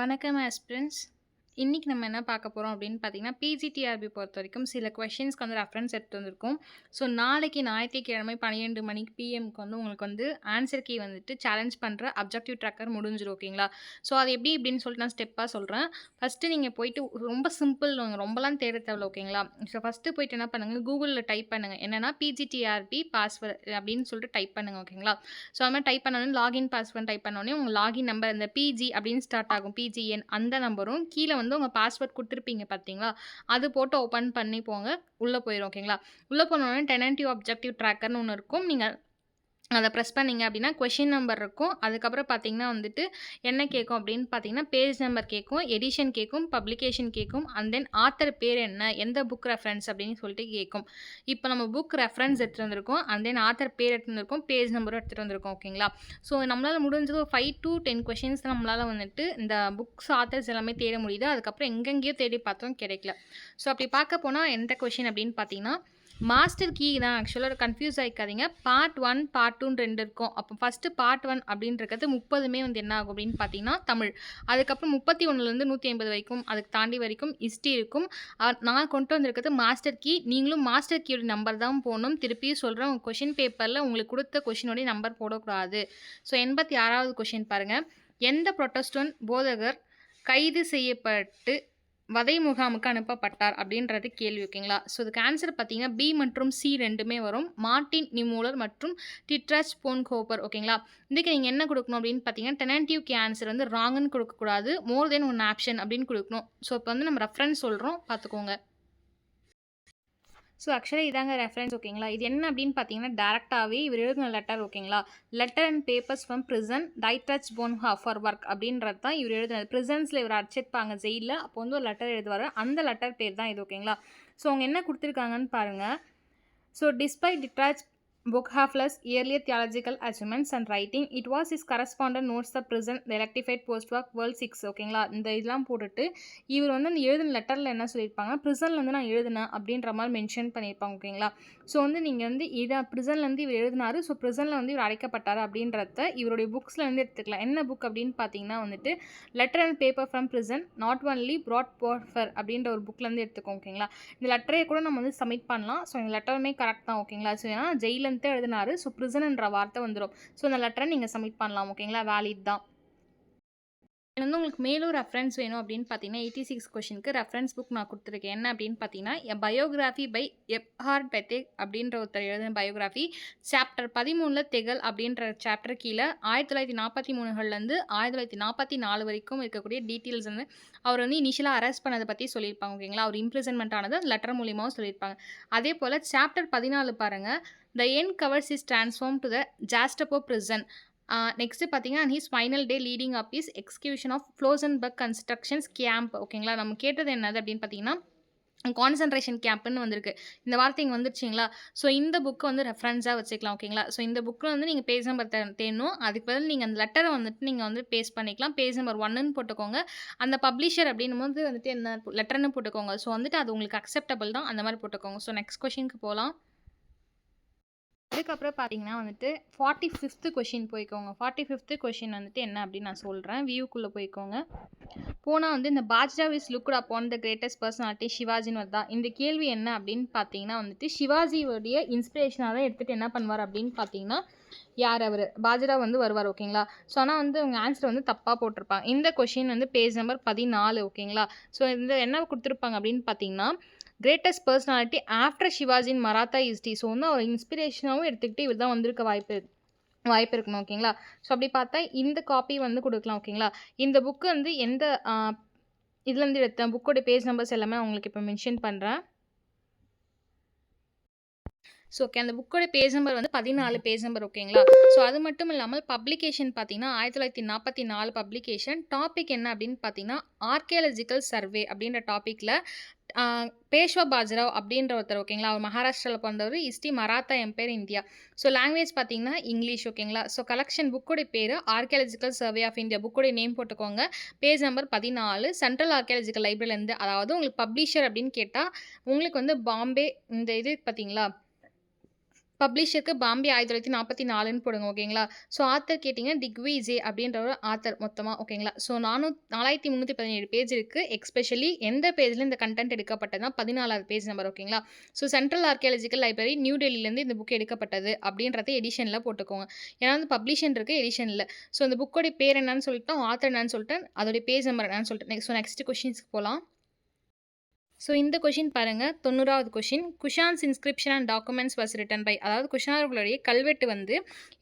வணக்கம் ஆஸ்பிரண்ட்ஸ். இன்னைக்கு நம்ம என்ன பார்க்க போறோம் அப்படின்னு பார்த்தீங்கன்னா, பிஜிடிஆர்பி பொறுத்தவரைக்கும் சில கொஸ்டின்ஸ்க்கு வந்து ரெஃபரன்ஸ் எடுத்து வந்திருக்கோம். ஸோ நாளைக்கு ஞாயிற்றுக்கிழமை 12 மணிக்கு பிஎம்க்கு வந்து உங்களுக்கு வந்து ஆன்சர் கீ வந்துட்டு சேலஞ்ச் பண்ணுற அப்ஜெக்டிவ் ட்ராக்கர் முடிஞ்சிரும் ஓகேங்களா? ஸோ அது எப்படி இப்படின்னு சொல்லிட்டு நான் ஸ்டெப்பா சொல்றேன். ஃபர்ஸ்ட்டு நீங்க போயிட்டு ரொம்ப சிம்பிள் ரொம்பலாம் தேட தேவையில்ல ஓகேங்களா? ஸோ ஃபர்ஸ்ட்டு போயிட்டு என்ன பண்ணுங்க, கூகுள்ல டைப் பண்ணுங்க. என்னன்னா பிஜிடிஆர்பி பாஸ்வேர்ட் அப்படின்னு சொல்லிட்டு டைப் பண்ணுங்க ஓகேங்களா? ஸோ அது மாரி டைப் பண்ணோனே லாகின் பாஸ்வேர்ட் டைப் பண்ணோனே உங்க லாகின் நம்பர் இந்த பிஜி அப்படின்னு ஸ்டார்ட் ஆகும். பிஜிஎன் அந்த நம்பரும் கீழ வந்து உங்க பாஸ்வேர்ட் குடுத்துருப்பீங்க பார்த்தீங்களா? அது போட்டு ஓப்பன் பண்ணி போங்க. உள்ள போயிரும் ஓகேங்களா? உள்ள போனோனே டெனன்டிவ் அப்ஜெக்டிவ் ட்ராக்கர்ன்னு ஒண்ணு இருக்கும். நீங்க அத பிரஸ் பண்ணீங்க அப்படின்னா, கொஸ்டின் நம்பர் இருக்கும். அதுக்கப்புறம் பார்த்தீங்கன்னா வந்துட்டு, என்ன கேட்கும் அப்படின்னு பார்த்தீங்கன்னா, பேஜ் நம்பர் கேட்கும், எடிஷன் கேட்கும், பப்ளிகேஷன் கேட்கும், அண்ட் தென் ஆத்தர் பேர் என்ன? எந்த புக் ரெஃபரன்ஸ் அப்படின்னு சொல்லிட்டு கேட்கும். இப்போ நம்ம புக் ரெஃபரன்ஸ் எடுத்துட்டு வந்திருக்கோம். அண்ட் தென் ஆத்தர் பேர் எடுத்துட்டு வந்திருக்கோம். பேஜ் நம்பரும் எடுத்துட்டு வந்திருக்கோம். ஓகேங்களா? ஸோ நம்மளால முடிஞ்சது ஒரு 5 டூ 10 கொஸ்டின்ஸ் நம்மளால வந்துட்டு இந்த புக்ஸ் ஆத்தர்ஸ் எல்லாமே தேட முடியுது. அதுக்கப்புறம் எங்கெங்கேயோ தேடி பார்த்தோம் கிடைக்கல. ஸோ அப்படி பார்க்க போனா எந்த கொஸ்டின் அப்படின்னு பார்த்தீங்கன்னா, மாஸ்டர் கீ தான் ஆக்சுவலாக கன்ஃபியூஸ் ஆகிக்காதீங்க. பார்ட் 1, பார்ட் 2ன்னு 2 இருக்கும். அப்போ ஃபஸ்ட்டு பார்ட் 1 அப்படின்றது 30மே வந்து என்ன ஆகும் அப்படின்னு பார்த்தீங்கன்னா தமிழ். அதுக்கப்புறம் 31லேருந்து 150 வரைக்கும் அதுக்கு தாண்டி வரைக்கும் ஹிஸ்ட்ரி இருக்கும். நான் கொண்டு வந்திருக்கிறது மாஸ்டர் கீ. நீங்களும் மாஸ்டர் கீயோட நம்பர் தான் போடணும். திருப்பியும் சொல்கிறேன், உங்கள் கொஷின் பேப்பரில் உங்களுக்கு கொடுத்த கொஷினோடைய நம்பர் போடக்கூடாது. ஸோ 86வது கொஷின் பாருங்கள். எந்த புரொட்டஸ்டன்ட் போதகர் கைது செய்யப்பட்டு வதை முகாமுக்கு அனுப்பப்பட்டார் அப்படின்றது கேள்வி ஓகேங்களா? ஸோ இதுக்கு ஆன்சர் பார்த்தீங்கன்னா பி மற்றும் சி ரெண்டுமே வரும். மார்ட்டின் நிமூலர் மற்றும் டிட்ராச் போன்ஹோபர் ஓகேங்களா? இதுக்கு நீங்கள் என்ன கொடுக்கணும் அப்படின்னு பார்த்தீங்கன்னா, டெனன்டிவ்க்கு ஆன்சர் வந்து ராங்குன்னு கொடுக்கக்கூடாது. மோர் தென் ஒன் ஆப்ஷன் அப்படின்னு கொடுக்கணும். ஸோ இப்போ வந்து நம்ம ரெஃபரன்ஸ் சொல்கிறோம், பார்த்துக்கோங்க. ஸோ ஆக்சுவலாக இதாங்க ரெஃபரன்ஸ் ஓகேங்களா? இது என்ன அப்படின்னு பார்த்தீங்கன்னா, டேரெக்டாகவே இவர் எழுதின லெட்டர் ஓகேங்களா? Letter and papers from prison Dietrich Bonhoeffer for work அப்படின்றது தான் இவர் எழுதினது. பிரிசன்ஸில் இவர் அடிச்சிருப்பாங்க ஜெயிலில். அப்போ வந்து ஒரு லெட்டர் எழுதுவார். அந்த லெட்டர் பேர் தான் இது ஓகேங்களா? ஸோ அவங்க என்ன கொடுத்துருக்காங்கன்னு பாருங்கள். So despite Dietrich Bockhafler's earlier theological achievements and writing, it was his correspondent notes the prison, the electrified postwork, world 6 ஓகேங்களா? இந்த இதெல்லாம் போட்டுட்டு இவர் வந்து அந்த எழுதின லெட்டரில் என்ன சொல்லியிருப்பாங்க, ப்ரிசன்லேருந்து நான் எழுதினேன் அப்படின்ற மாதிரி மென்ஷன் பண்ணியிருப்பாங்க ஓகேங்களா? ஸோ வந்து நீங்கள் வந்து இதை ப்ரிசன்லேருந்து இவர் எழுதினார். ஸோ ப்ரிசனில் வந்து இவர் அடைக்கப்பட்டார் அப்படின்றத இவருடைய புக்ஸ்லேருந்து எடுத்துக்கலாம். என்ன புக் அப்படின்னு பார்த்தீங்கன்னா வந்துட்டு letter and paper from prison not only ப்ராட் போர்ஃபர் அப்படின்ற ஒரு புக்லேருந்து எடுத்துக்கோங்க ஓகேங்களா? இந்த லெட்டரை கூட நம்ம வந்து சப்மிட் பண்ணலாம். ஸோ இந்த லெட்டருமே கரெக்ட் தான் ஓகேங்களா? ஸோ ஏன்னா ஜெயிலில் எழுதினாரு. ஸோ பிரிசன்ன்ற வார்த்தை வந்துடும். ஸோ அந்த லெட்டரை நீங்கள் சப்மிட் பண்ணலாம் ஓகேங்களா? வேலிட் தான். இது வந்து உங்களுக்கு மேலும் ரெஃபரன்ஸ் வேணும் அப்படின்னு பார்த்தீங்கன்னா 86 கொஷனுக்கு ரெஃபரன்ஸ் புக் நான் கொடுத்துருக்கேன். என்ன அப்படின்னு பார்த்தீங்கன்னா, எ பயோகிராஃபி பை எப்ஹார்ட் பெத்தேக் அப்படின்ற ஒருத்தர் எழுதின பயோகிராஃபி. சாப்டர் 13ல் தெகல் அப்படின்ற சாப்டர் கீழே 1943லேருந்து 1944 வரைக்கும் இருக்கக்கூடிய டீட்டெயில்ஸ் வந்து அவர் வந்து இனிஷியலாக அரெஸ்ட் பண்ணதை பற்றி சொல்லியிருப்பாங்க ஓகேங்களா? அவர் இம்ப்ரிசன்மெண்ட் ஆனது லெட்டர் மூலியமாகவும் சொல்லியிருப்பாங்க. அதே போல் சாப்டர் 14 பாருங்கள். The end covers is transform to the Gestapo prison. Next பார்த்தீங்கன்னா, his final day leading up is execution of Flossenburg concentration camp ஓகேங்களா? நம்ம கேட்டது என்னது அப்படின்னு பார்த்தீங்கன்னா, கான்சன்ட்ரேஷன் கேம்ப்னு வந்திருக்கு. இந்த வார்த்தை இங்கே வந்துருச்சிங்களா? ஸோ இந்த புக்கை வந்து ரெஃபரன்ஸாக வச்சுக்கலாம் ஓகேங்களா? ஸோ இந்த புக்கில் வந்து நீங்கள் பேஜ் நம்பர் தேடணும். அதுக்கு பதில் நீங்கள் அந்த லெட்டரை வந்துட்டு நீங்கள் வந்து பேஸ்ட் பண்ணிக்கலாம். பேஜ் நம்பர் 1ன்னு போட்டுக்கோங்க. அந்த பப்ளிஷர் அப்படின்னும் போது வந்துட்டு என்ன லெட்டர்னு போட்டுக்கோங்க. ஸோ வந்துட்டு அது உங்களுக்கு அக்செப்டபிள் தான். அந்த மாதிரி போட்டுக்கோங்க. ஸோ நெக்ஸ்ட் கொஷினுக்கு போகலாம். அதுக்கப்புறம் பார்த்தீங்கன்னா வந்துட்டு 45th கொஷின் போய்க்கோங்க. 45th கொஷின் வந்துட்டு என்ன அப்படின்னு நான் சொல்கிறேன். வியூக்குள்ளே போய்க்கோங்க. போனால் வந்து இந்த Bajirao is looked upon the greatest personality சிவாஜின்னு வருதா? இந்த கேள்வி என்ன அப்படின்னு பார்த்தீங்கன்னா வந்துட்டு சிவாஜியோடைய இன்ஸ்பிரேஷனாக தான் எடுத்துகிட்டு என்ன பண்ணுவார் அப்படின்னு பார்த்தீங்கன்னா, யார் அவர் பாஜிராவ் வந்து வருவார் ஓகேங்களா? ஸோ ஆனால் வந்து அவங்க ஆன்சர் வந்து தப்பாக போட்டிருப்பாங்க. இந்த கொஷின் வந்து பேஜ் நம்பர் 14 ஓகேங்களா? ஸோ இந்த என்ன கொடுத்துருப்பாங்க அப்படின்னு பார்த்தீங்கன்னா, கிரேட்டஸ்ட் பர்சனாலிட்டி ஆஃப்டர் சிவாஜின் மராத்தா ஹிஸ்ட்ரி. ஸோ வந்து அவர் இன்ஸ்பிரேஷனாகவும் எடுத்துக்கிட்டு இவர் தான் வந்திருக்க வாய்ப்பு இருக்கணும் ஓகேங்களா? ஸோ அப்படி பார்த்தா இந்த காப்பி வந்து கொடுக்கலாம் ஓகேங்களா? இந்த புக்கு வந்து எந்த இதுலேருந்து எடுத்தேன், புக்கோட பேஜ் நம்பர்ஸ் எல்லாமே உங்களுக்கு இப்போ மென்ஷன் பண்ணுறேன். ஸோ ஓகே, அந்த புக்கோட பேஜ் நம்பர் வந்து 14 பேஜ் நம்பர் ஓகேங்களா? ஸோ அது மட்டும் இல்லாமல் பப்ளிகேஷன் பார்த்தீங்கன்னா 1944 பப்ளிகேஷன். டாபிக் என்ன அப்படின்னு பார்த்தீங்கன்னா, ஆர்கியாலஜிக்கல் சர்வே அப்படின்ற டாப்பிக்கில் பேஷ்வா பாஜிராவ் அப்படின்ற ஒருத்தர் ஓகேங்களா? அவர் மகாராஷ்டிராவில் பிறந்தவர். History Maratha empire India. So language பார்த்தீங்கன்னா இங்கிலீஷ் ஓகேங்களா? ஸோ கலெக்ஷன் புக்கோடைய பேர் ஆர்கியாலஜிக்கல் சர்வே ஆஃப் இந்தியா. புக்கோடைய நேம் போட்டுக்கோங்க. பேஜ் நம்பர் 14 சென்ட்ரல் ஆர்கியாலஜிக்கல் லைப்ரரியிலேருந்து. அதாவது உங்களுக்கு பப்ளிஷர் அப்படின்னு கேட்டால் உங்களுக்கு வந்து பாம்பே இந்த இது பார்த்தீங்களா? பப்ளிஷருக்கு பாம்பே 1944ன்னு போடுங்க ஓகேங்களா. ஸோ ஆத்தர் கேட்டீங்கன்னா திக்விஜய் அப்படின்ற ஒரு ஆத்தர் மொத்தமா ஓகேங்களா. ஸோ 4317 பேஜ் இருக்கு. எஸ்பெஷலி எந்த பேஜ்ல இந்த கன்டென்ட் எடுக்கப்பட்டதுன்னா 14வது பேஜ் நம்பர் ஓகேங்களா. So central archaeological library new டெல்லியிலேருந்து இந்த புக் எடுக்கப்பட்டது அப்படின்றத எடிஷன்ல போட்டுக்கோங்க. ஏன்னா வந்து பப்ளிஷன் இருக்கு, எடிஷன் இல்ல. ஸோ இந்த புக்கோட பேர் என்னன்னு சொல்லிட்டோம், ஆத்தர் என்னன்னு சொல்லிட்டேன், அதோட பேஜ் நம்பர் என்னன்னு சொல்லிட்டேன். ஸோ நெக்ஸ்ட் கொஸ்டின்ஸ்க்கு போலாம். ஸோ இந்த கொஷின் பாருங்க 90வது question. Kushans inscription and documents was written by, அதாவது குஷானர்களுடைய கல்வெட்டு வந்து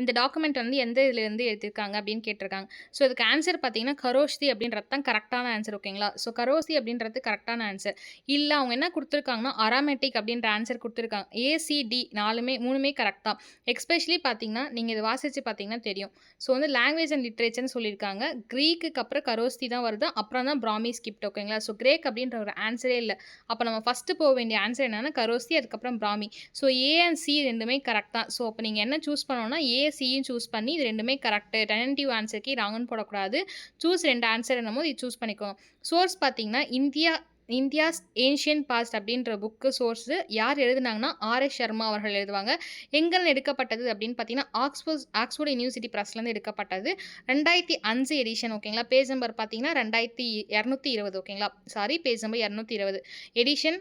இந்த டாக்குமெண்ட் வந்து எந்த இதுலேருந்து எடுத்திருக்காங்க அப்படின்னு கேட்டிருக்காங்க. ஸோ இதுக்கு ஆன்சர் பார்த்தீங்கன்னா கரோஷ்தி அப்படின்றது தான் கரெக்டான ஆன்சர் ஓகேங்களா. ஸோ கரோஷ்தி அப்படின்றது கரெக்டான ஆன்சர். இல்லை அவங்க என்ன கொடுத்துருக்காங்கன்னா அராமேட்டிக் அப்படின்ற ஆன்சர் கொடுத்துருக்காங்க. ஏசிடி 3மே கரெக்ட் தான். எஸ்பெஷலி பார்த்தீங்கன்னா நீங்கள் இதை வாசித்து பார்த்தீங்கன்னா தெரியும். ஸோ வந்து லாங்குவேஜ் அண்ட் லிட்ரேச்சர்னு சொல்லியிருக்காங்க. க்ரீக்குக்கு அப்புறம் கரோஸ்தி தான் வருது, அப்புறம் தான் பிராமி ஸ்கிப்ட் ஓகேங்களா. ஸோ கிரேக் அப்படின்ற ஒரு ஆன்சரே இல்லை. அப்போ நம்ம ஃபஸ்ட்டு போக வேண்டிய ஆன்சர் என்னன்னா கரோஸ்தி, அதுக்கப்புறம் Brahmi. So A and C ரெண்டுமே கரெக்ட் தான். ஸோ அப்போ நீங்கள் என்ன சூஸ் பண்ணணும்னா ஏ சியும் சூஸ் பண்ணி இது ரெண்டுமே கரெக்டு, டெனன்டிவ் ஆன்சருக்கு ராங்கன்னு போடக்கூடாது. சூஸ் 2 ஆன்சர் என்னமோ இது சூஸ் பண்ணிக்கோங்க. சோர்ஸ் பார்த்தீங்கன்னா இந்தியாஸ் ஏன்ஷியன் பாஸ்ட் அப்படின்ற புக்கு சோர்ஸு யார் எழுதுனாங்கன்னா ஆர்எஸ் சர்மா அவர்கள் எழுதுவாங்க. எங்கேருந்து எடுக்கப்பட்டது அப்படின்னு பார்த்தீங்கன்னா ஆக்ஸ்போர்ட் யூனிவர்சிட்டி ப்ரெஸ்லேருந்து எடுக்கப்பட்டது. 2005 எடிஷன் ஓகேங்களா. பேஜ் நம்பர் பார்த்தீங்கன்னா 2220 ஓகேங்களா. Sorry, page number 220 edition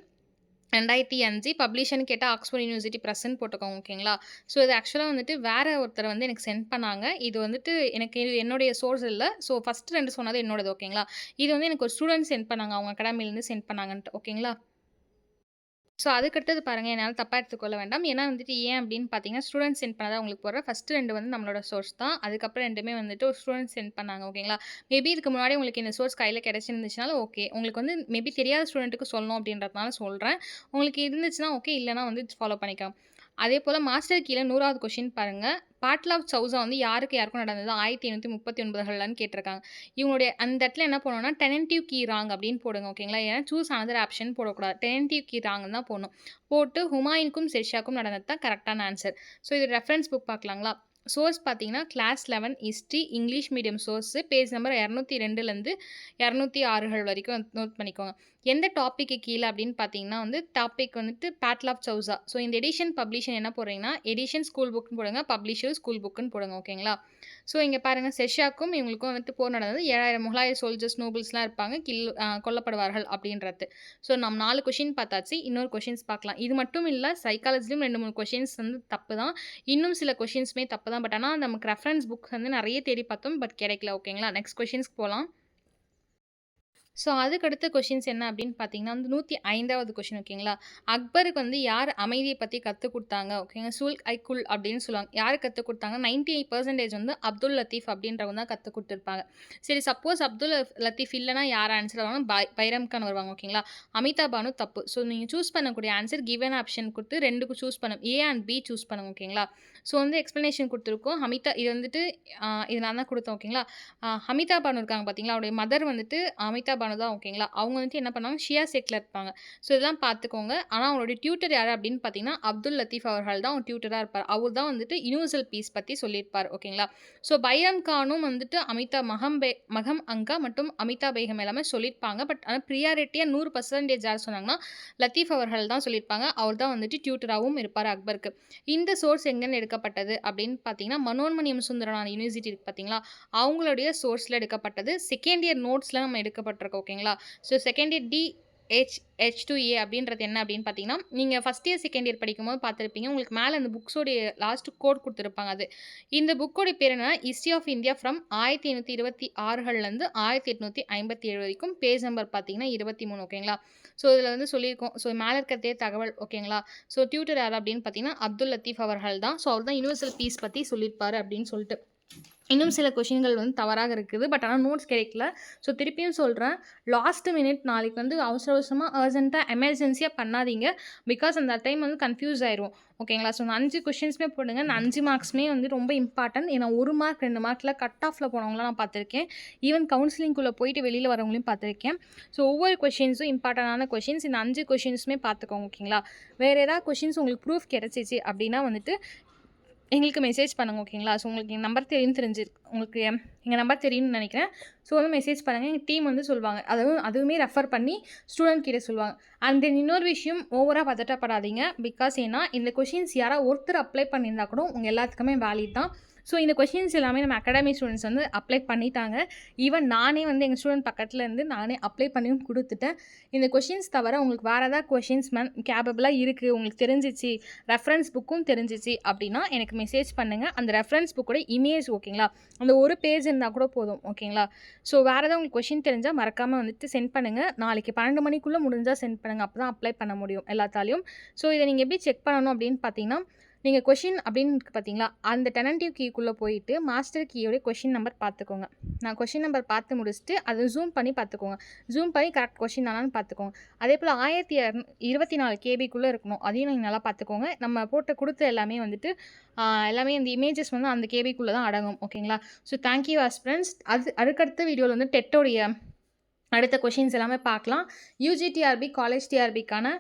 2005. பப்ளிஷன்னு கேட்டால் ஆக்ஸ்போர்ட் யூனிவர்சிட்டி ப்ரெஸ்ன்னு போட்டுக்கோங்க ஓகேங்களா. ஸோ இது ஆக்சுவலாக வந்துட்டு வேறு ஒருத்தர் வந்து எனக்கு சென்ட் பண்ணாங்க. இது வந்துட்டு எனக்கு இது என்னுடைய சோர்ஸ் இல்லை. ஸோ ஃபஸ்ட்டு 2 சொன்னது என்னோடது ஓகேங்களா. இது வந்து எனக்கு ஒரு ஸ்டூடெண்ட் சென்ட் பண்ணாங்க, அவங்க அகாடமிலேருந்து சென்ட் பண்ணாங்கன்ட்டு ஓகேங்களா. ஸோ அதுக்கடுத்தது பாருங்கள், என்னால் தப்பாக எடுத்துக்கொள்ள வேண்டாம். ஏன்னா வந்துட்டு ஏன் அப்படின்னு பார்த்தீங்கன்னா ஸ்டூடெண்ட்ஸ் சென்ட் பண்ணதான் உங்களுக்கு போடுறேன். ஃபஸ்ட்டு 2 வந்து நம்மளோட சோர்ஸ் தான். அதுக்கப்புறம் 2மே வந்துட்டு ஒரு ஸ்டூடெண்ட்ஸ் சென்ட் பண்ணாங்க ஓகேங்களா. மேபி இதுக்கு முன்னாடி உங்களுக்கு இந்த சோர்ஸ் கையில் கிடச்சிருந்துச்சுனாலும் ஓகே. உங்களுக்கு வந்து மேபி தெரியாத ஸ்டூடெண்ட்டுக்கு சொல்லணும் அப்படின்றதுனால சொல்கிறேன். உங்களுக்கு இருந்துச்சுன்னா ஓகே, இல்லைனா வந்து ஃபாலோ பண்ணிக்கலாம். அதே போல் மாஸ்டர் கீழே 100வது கொஷின் பாருங்கள். பாட்டில் ஆஃப் சௌசா வந்து யாருக்கும் நடந்தது 1839ன்னு கேட்டிருக்காங்க. இவங்களுடைய அந்த இடத்துல என்ன பண்ணணும்னா டெனன்டிவ் கீ ராங் அப்படின்னு போடுங்க ஓகேங்களா. ஏன்னா சூஸ் அனதர் ஆப்ஷன் போடக்கூடாது, டெனன்டிவ் கீ ராங் தான் போடணும். போட்டு ஹுமாயூனுக்கும் ஷெர்ஷாக்கும் நடந்தது தான் கரெக்டான ஆன்சர். ஸோ இது ரெஃபரன்ஸ் புக் பார்க்கலாங்களா. சோர்ஸ் பார்த்தீங்கன்னா class 11 history English medium source, page number 202லேருந்து 206 வரைக்கும் நோட் பண்ணிக்கோங்க. எந்த டாப்பிக்கு கீழே அப்படின்னு பார்த்தீங்கன்னா வந்து டாபிக் வந்துட்டு பேட்டில் ஆஃப் சௌசா. ஸோ இந்த எடிஷன் பப்ளிஷன் என்ன போடுறீங்கன்னா எடிஷன் ஸ்கூல் புக்குன்னு போடுங்க, பப்ளிஷர் ஸ்கூல் புக்குன்னு போடுங்க ஓகேங்களா. ஸோ இங்கே பாருங்கள், ஷெர்ஷாக்கும் இவங்களுக்கும் வந்துட்டு போர் நடந்தது. 7000 முகலாய சோல்ஜர்ஸ் நோபல்ஸ்லாம் இருப்பாங்க, கொல்லப்படுவார்கள் அப்படின்றது. ஸோ நம்ம 4 கொஷின் பார்த்தாச்சு. இன்னொரு கொஷின்ஸ் பார்க்கலாம். இது மட்டும் இல்லை, சைக்காலஜிலும் 2-3 கொஷின்ஸ் வந்து தப்பு தான். இன்னும் சில கொஷின்ஸுமே தப்பு தான். பட் ஆனால் நமக்கு ரெஃபரன்ஸ் புக் வந்து நிறைய தேடி பார்த்தோம், பட் கிடைக்கல ஓகேங்களா. நெக்ஸ்ட் கொஷின்ஸ்க்கு போகலாம். ஸோ அதுக்கடுத்த கொஷின்ஸ் என்ன அப்படின்னு பார்த்தீங்கன்னா வந்து 105வது கொஷின் ஓகேங்களா. அக்பருக்கு வந்து யார் அமைதியை பற்றி கற்றுக் கொடுத்தாங்க ஓகேங்க. குல் அப்படின்னு சொல்லுவாங்க. யார் கற்றுக் கொடுத்தாங்க? 98% வந்து அப்துல் லத்தீஃப் அப்படின்றவங்க தான் கற்றுக் கொடுத்துருப்பாங்க. சரி, சப்போஸ் அப்துல் லத்தீஃப் இல்லைனா யார் ஆன்சர் வருவாங்க? பைரம் கான் வருவாங்க ஓகேங்களா. அமிதா பானு தப்பு. ஸோ நீங்கள் சூஸ் பண்ணக்கூடிய ஆன்சர் கிவன் ஆப்ஷன் கொடுத்து 2க்கு சூஸ் பண்ணும், ஏ அண்ட் பி சூஸ் பண்ணுங்க ஓகேங்களா. ஸோ வந்து எக்ஸ்ப்ளனேஷன் கொடுத்துருக்கோம். இது வந்துட்டு இது நான் தான் கொடுத்தேன் ஓகேங்களா. அமிதா பானு இருக்காங்க பார்த்தீங்களா, அவருடைய மதர் வந்துட்டு அமிதா பானு தான் ஓகேங்களா. அவங்க வந்துட்டு என்ன பண்ணாங்க, ஷியா செக்ல இருப்பாங்க. ஸோ இதெல்லாம் பார்த்துக்கோங்க. ஆனால் அவங்களுடைய டியூட்டர் யார் அப்படின்னு பார்த்தீங்கன்னா அப்துல் லத்தீஃப் அவர்கள் தான் அவங்க டியூட்டராக இருப்பார். அவர் தான் வந்துட்டு யூனிவர்சல் பீஸ் பற்றி சொல்லியிருப்பார் ஓகேங்களா. ஸோ பைரம் கானும் வந்துட்டு மகம் அங்கா மற்றும் அமிதா பேகம் எல்லாமே சொல்லியிருப்பாங்க. பட் ஆனால் ப்ரியாரிட்டியாக 100% யார் சொன்னாங்கன்னா லத்தீஃப் அவர்கள் தான் சொல்லியிருப்பாங்க. அவர் தான் வந்துட்டு டியூட்டராகவும் இருப்பார் அக்பருக்கு. இந்த சோர்ஸ் எங்கேன்னு எடுக்கப்பட்டது அப்படின்னு பார்த்தீங்கன்னா மனோன்மணியம் சுந்தரனார் யூனிவர்சிட்டி இருக்குது பார்த்தீங்களா, அவங்களுடைய சோர்ஸில் எடுக்கப்பட்டது. செகண்ட் இயர் நோட்ஸில் நம்ம எடுக்கப்பட்டிருக்கோம் ஓகேங்களா. ஸோ செகண்ட் இயர் DH2A அப்படின்றது என்ன அப்படின்னு பார்த்தீங்கன்னா, நீங்கள் ஃபஸ்ட் இயர் செகண்ட் இயர் படிக்கும்போது பார்த்துருப்பீங்க. உங்களுக்கு மேலே அந்த புக்ஸோடைய லாஸ்ட் கோட் கொடுத்துருப்பாங்க. அது இந்த புக்கோட பேர் என்னன்னா ஹிஸ்ட்ரி ஆஃப் இந்தியா ஃப்ரம் 1826லேருந்து 1857 வரைக்கும். பேஜ் நம்பர் பார்த்தீங்கன்னா 23 ஓகேங்களா. ஸோ இதில் வந்து சொல்லியிருக்கோம். ஸோ மேலே இருக்கிறதே தகவல் ஓகேங்களா. ஸோ டியூட்டர் யார் அப்படின்னு பார்த்தீங்கன்னா அப்துல் லத்தீஃப் அவர்கள் தான். ஸோ அவர் தான் யூனிவர்சல் பீஸ் பற்றி சொல்லியிருப்பார் அப்படின்னு சொல்லிட்டு. இன்னும் சில கொஷின்கள் வந்து தவறாக இருக்குது, பட் ஆனால் நோட்ஸ் கிடைக்கல. ஸோ திருப்பியும் சொல்கிறேன், லாஸ்ட் மினிட் நாளைக்கு வந்து அவசரமாக அர்ஜென்ட்டாக எமர்ஜென்சியாக பண்ணாதீங்க. பிகாஸ் அந்த டைம் வந்து கன்ஃபியூஸ் ஆயிரும் ஓகேங்களா. ஸோ 5 கொஷின்ஸுமே போடுங்க. இந்த 5 மார்க்ஸுமே வந்து ரொம்ப இம்பார்ட்டன்ட். ஏன்னா 1 மார்க் 2 மார்க்கில் கட் ஆஃபில் போனவங்களாம் நான் பார்த்துருக்கேன். ஈவன் கவுன்சிலிங்குள்ளே போயிட்டு வெளியில் வரவங்களையும் பார்த்துருக்கேன். ஸோ ஒவ்வொரு கொஷின்ஸும் இம்பார்ட்டண்டான கொஷின்ஸ். இந்த 5 கொஷின்ஸுமே பார்த்துக்கோங்க ஓகேங்களா. வேறு ஏதாவது கொஷின்ஸ் உங்களுக்கு ப்ரூஃப் கிடச்சிச்சு அப்படின்னா வந்துட்டு எங்களுக்கு மெசேஜ் பண்ணுங்க ஓகேங்களா. ஸோ உங்களுக்கு என் நம்பர் உங்களுக்கு எங்கள் நம்பர் தெரியும்னு நினைக்கிறேன். ஸோ வந்து மெசேஜ் பண்ணுங்கள். எங்கள் டீம் வந்து சொல்லுவாங்க. அதுவுமே ரெஃபர் பண்ணி ஸ்டூடெண்ட் கிட்ட சொல்லுவாங்க. அண்ட் தென் இன்னொரு விஷயம், ஓவராக பதட்டப்படாதீங்க. பிகாஸ் ஏன்னா இந்த கொஷின்ஸ் யாராவது ஒருத்தர் அப்ளை பண்ணியிருந்தா கூட உங்கள் எல்லாத்துக்குமே வேலிட் தான். ஸோ இந்த கொஷின்ஸ் எல்லாமே நம்ம அகாடமி ஸ்டூடெண்ட்ஸ் வந்து அப்ளை பண்ணிட்டாங்க. ஈவன் நானே வந்து எங்கள் ஸ்டூடெண்ட் பக்கத்தில் இருந்து நானே அப்ளை பண்ணியும் கொடுத்துட்டேன். இந்த கொஷின்ஸ் தவிர உங்களுக்கு வேறு ஏதாவது கொஷின்ஸ் மேம் கேப்பபிளாக இருக்குது, உங்களுக்கு தெரிஞ்சிச்சு, ரெஃபரன்ஸ் புக்கும் தெரிஞ்சிச்சு அப்படின்னா எனக்கு மெசேஜ் பண்ணுங்கள். அந்த ரெஃபரன்ஸ் புக்கோட இமேஜ் ஓகேங்களா, அந்த ஒரு பேஜ் இருந்தால் கூட போதும் ஓகேங்களா. ஸோ வேறு ஏதாவது உங்களுக்கு கொஷின் தெரிஞ்சால் மறக்காமல் வந்துட்டு சென்ட் பண்ணுங்கள். நாளைக்கு 12 மணிக்குள்ளே முடிஞ்சால் சென்ட் பண்ணுங்கள். அப்போ தான் அப்ளை பண்ண முடியும் எல்லாத்தாலையும். ஸோ இதை நீங்கள் எப்படி செக் பண்ணணும் அப்படின்னு பார்த்தீங்கன்னா, நீங்கள் கொஷின் அப்படின்னு பார்த்தீங்களா, அந்த டெனன்டிவ் கீக்குள்ளே போயிட்டு மாஸ்டர் கீயோடைய கொஷின் நம்பர் பார்த்துக்கோங்க. நான் கொஷின் நம்பர் பார்த்து முடிச்சுட்டு அதை ஜூம் பண்ணி பார்த்துக்கோங்க. ஜூம் பண்ணி கரெக்ட் கொஷின் தானான்னு பார்த்துக்கோங்க. அதே போல் 1024 கேபிக்குள்ளே இருக்கணும். அதையும் நீங்கள் நல்லா பார்த்துக்கோங்க. நம்ம கொடுத்த எல்லாமே வந்துட்டு எல்லாமே இந்த இமேஜஸ் வந்து அந்த கேபிக்குள்ளே தான் அடங்கும் ஓகேங்களா. So thank you aspirants. அடுத்த வீடியோவில் வந்து டெட்டோடைய அடுத்த கொஷின்ஸ் எல்லாமே பார்க்கலாம். யூஜிடிஆர்பி காலேஜ் டிஆர்பிக்கான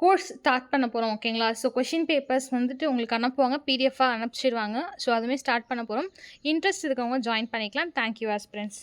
கோர்ஸ் ஸ்டார்ட் பண்ண போகிறோம் ஓகேங்களா. ஸோ கொஷின் பேப்பர்ஸ் வந்துட்டு உங்களுக்கு அனுப்புவாங்க, பிடிஎஃபாக அனுப்பிச்சிடுவாங்க. ஸோ அதுவுமே ஸ்டார்ட் பண்ண போகிறோம். இன்ட்ரெஸ்ட் இருக்கவங்க ஜாயின் பண்ணிக்கலாம். Thank you aspirants.